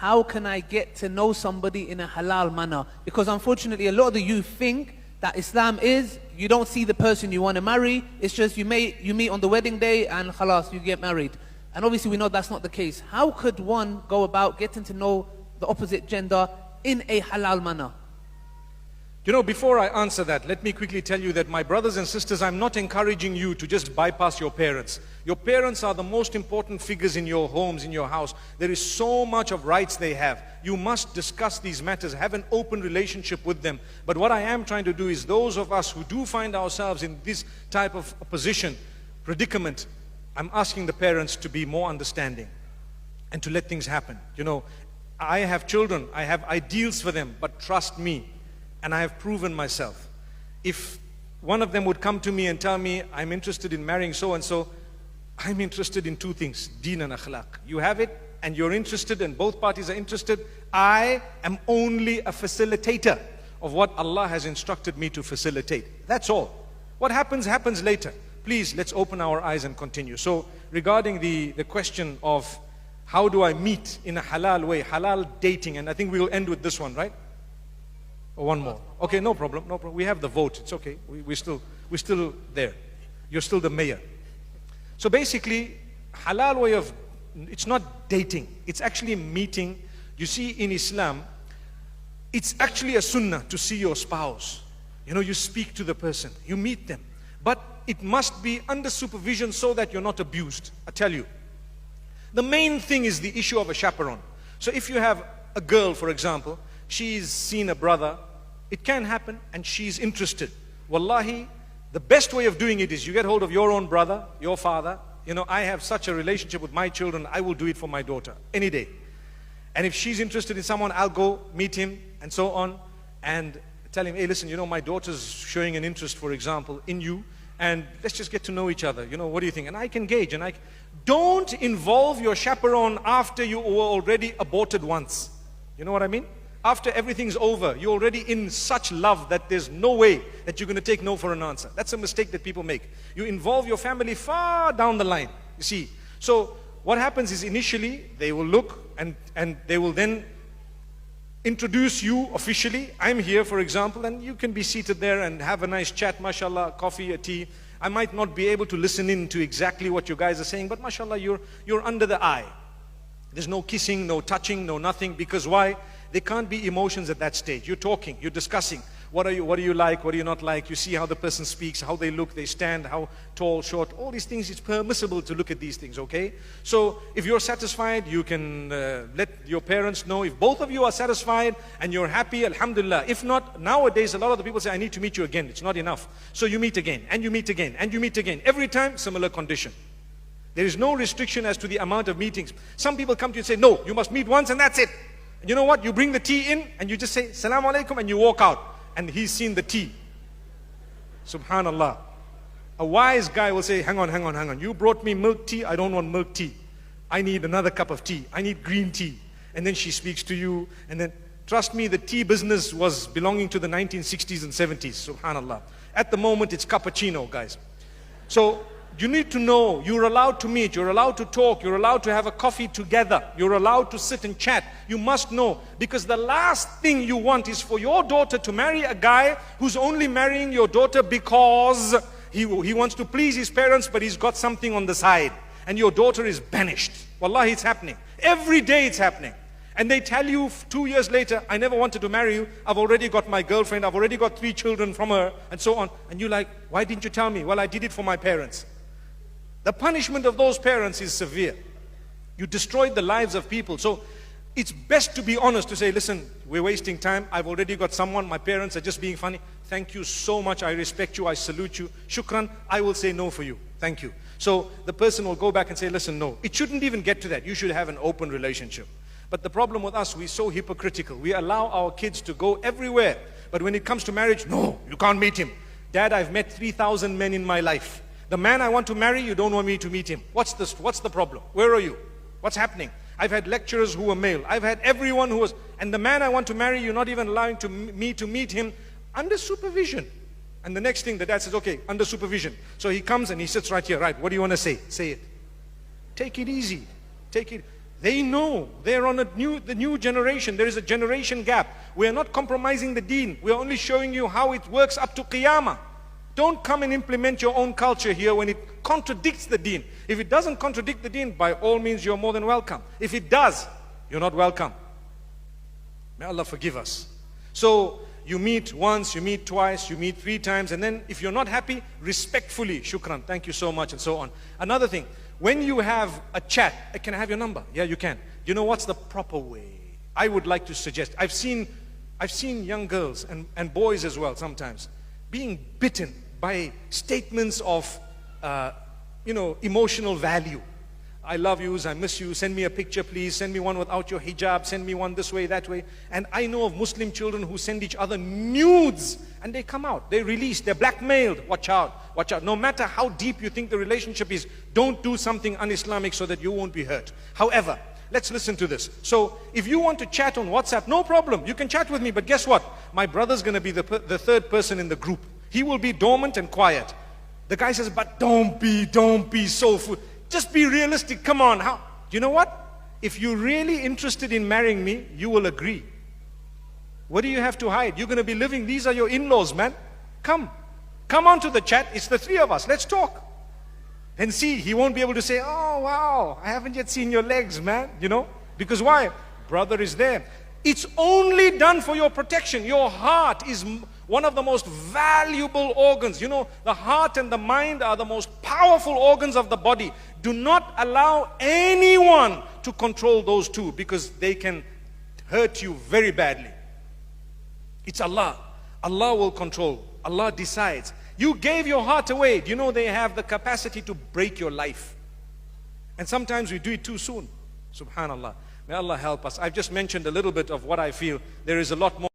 how can I get to know somebody in a halal manner? Because unfortunately, a lot of the youth think that Islam is, you don't see the person you want to marry, it's just you meet on the wedding day and khalas, you get married. And obviously we know that's not the case. How could one go about getting to know the opposite gender in a halal manner? You know, before I answer that, let me quickly tell you that my brothers and sisters, I'm not encouraging you to just bypass your parents. Your parents are the most important figures in your homes, in your house. There is so much of rights they have. You must discuss these matters, have an open relationship with them. But what I am trying to do is those of us who do find ourselves in this type of position, predicament, I'm asking the parents to be more understanding and to let things happen. You know, I have children, I have ideals for them, but trust me, and I have proven myself. If one of them would come to me and tell me, I'm interested in marrying so-and-so, I'm interested in two things, deen and akhlaq. You have it, and you're interested, and both parties are interested. I am only a facilitator of what Allah has instructed me to facilitate. That's all. What happens, happens later. Please, let's open our eyes and continue. So, regarding the question of how do I meet in a halal way, halal dating, and I think we'll end with this one, right? Or one more. Okay, no problem, no problem. We have the vote, it's okay. We're still there. You're still the mayor. So basically, halal way of, it's not dating, it's actually meeting. You see, in Islam, it's actually a sunnah to see your spouse. You know, you speak to the person, you meet them. But it must be under supervision so that you're not abused. I tell you. The main thing is the issue of a chaperone. So if you have a girl, for example, she's seen a brother, it can happen, and she's interested. Wallahi, the best way of doing it is you get hold of your own brother, your father. You know, I have such a relationship with my children, I will do it for my daughter, any day. And if she's interested in someone, I'll go meet him, and so on, and tell him, hey, listen, you know, my daughter's showing an interest, for example, in you, and let's just get to know each other. You know, what do you think? And I can gauge, and don't involve your chaperone after you were already aborted once. You know what I mean? After everything's over, you're already in such love that there's no way that you're going to take no for an answer. That's a mistake that people make. You involve your family far down the line, you see. So what happens is initially they will look and they will then introduce you officially. I'm here, for example, and you can be seated there and have a nice chat, mashallah, coffee, a tea. I might not be able to listen in to exactly what you guys are saying, but mashallah, you're under the eye. There's no kissing, no touching, no nothing, because why? There can't be emotions at that stage. You're talking, you're discussing. What do you like, what do you not like? You see how the person speaks, how they look, they stand, how tall, short, all these things. It's permissible to look at these things, okay? So if you're satisfied, you can let your parents know. If both of you are satisfied and you're happy, alhamdulillah. If not, nowadays a lot of the people say, I need to meet you again. It's not enough. So you meet again, and you meet again, and you meet again. Every time, similar condition. There is no restriction as to the amount of meetings. Some people come to you and say, no, you must meet once and that's it. And you know what? You bring the tea in and you just say, Salaam alaikum, and you walk out. And he's seen the tea. Subhanallah. A wise guy will say, hang on. You brought me milk tea, I don't want milk tea. I need another cup of tea. I need green tea. And then she speaks to you. And then, trust me, the tea business was belonging to the 1960s and 70s. Subhanallah. At the moment, it's cappuccino, guys. So, you need to know, you're allowed to meet, you're allowed to talk, you're allowed to have a coffee together, you're allowed to sit and chat. You must know, because the last thing you want is for your daughter to marry a guy who's only marrying your daughter because he wants to please his parents, but he's got something on the side. And your daughter is banished. Wallahi, it's happening. Every day it's happening. And they tell you 2 years later, I never wanted to marry you. I've already got my girlfriend. I've already got 3 children from her, and so on. And you're like, why didn't you tell me? Well, I did it for my parents. The punishment of those parents is severe. You destroyed the lives of people. So it's best to be honest, to say, listen, we're wasting time. I've already got someone. My parents are just being funny. Thank you so much. I respect you. I salute you. Shukran. I will say no for you. Thank you. So the person will go back and say, listen, no. It shouldn't even get to that. You should have an open relationship. But the problem with us, we're so hypocritical. We allow our kids to go everywhere. But when it comes to marriage, no, you can't meet him. Dad, I've met 3,000 men in my life. The man I want to marry, you don't want me to meet him. What's the problem? Where are you? What's happening? I've had lecturers who were male. I've had everyone who was, and the man I want to marry, you're not even allowing me to meet him under supervision. And the next thing, the dad says, okay, under supervision. So he comes and he sits right here, right, what do you want to say? Say it. Take it easy. Take it. They know. They're on the new generation. There is a generation gap. We are not compromising the deen. We are only showing you how it works up to Qiyamah. Don't come and implement your own culture here when it contradicts the deen. If it doesn't contradict the deen, by all means you're more than welcome. If it does, you're not welcome. May Allah forgive us. So you meet once, you meet twice, you meet 3 times, and then if you're not happy, respectfully, shukran, thank you so much, and so on. Another thing, when you have a chat, can I have your number? Yeah, you can. You know what's the proper way? I would like to suggest, I've seen young girls and boys as well sometimes being bitten by statements of emotional value. I love you, I miss you, send me a picture please, send me one without your hijab, send me one this way, that way. And I know of Muslim children who send each other nudes and they come out, they release, they're blackmailed. Watch out, watch out. No matter how deep you think the relationship is, don't do something un-Islamic so that you won't be hurt. However, let's listen to this. So if you want to chat on WhatsApp, no problem, you can chat with me, but guess what? My brother's going to be the third person in the group. He will be dormant and quiet. The guy says, but don't be so fool. Just be realistic, come on. How? You know what? If you're really interested in marrying me, you will agree. What do you have to hide? You're going to be living, these are your in-laws, man. Come onto the chat, it's the 3 of us, let's talk. And see, he won't be able to say, oh wow, I haven't yet seen your legs, man. Because why? Brother is there. It's only done for your protection. Your heart is one of the most valuable organs. The heart and the mind are the most powerful organs of the body. Do not allow anyone to control those two, because they can hurt you very badly. It's Allah. Allah will control. Allah decides. You gave your heart away. Do you know they have the capacity to break your life? And sometimes we do it too soon. Subhanallah. May Allah help us. I've just mentioned a little bit of what I feel. There is a lot more.